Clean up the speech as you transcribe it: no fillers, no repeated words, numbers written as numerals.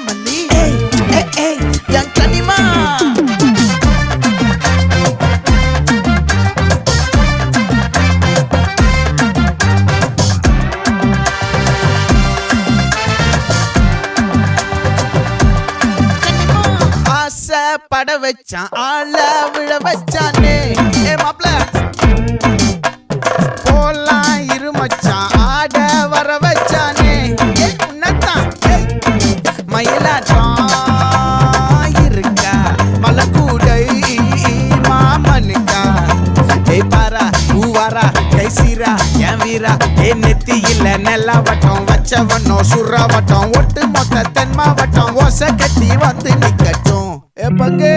மல்லி என் கனிமா பட வச்சான் ஆள விழ வச்சானே மாப்ள போலாம் இருமச்சான் ஆட வர வச்சானே உன்னத்தான் மயிலாட்டம் இருக்கா மலக்கூடை மாமனுக்கா பாரா பூவாரா கைசீரா என் வீரா நெத்தி இல்ல நெல்லா வட்டம் வச்சவனோ சுறா வட்டம் ஒட்டு மொத்த தென் மாவட்டம் ஓசை கட்டி வந்து நிக்கட்டும் பங்கே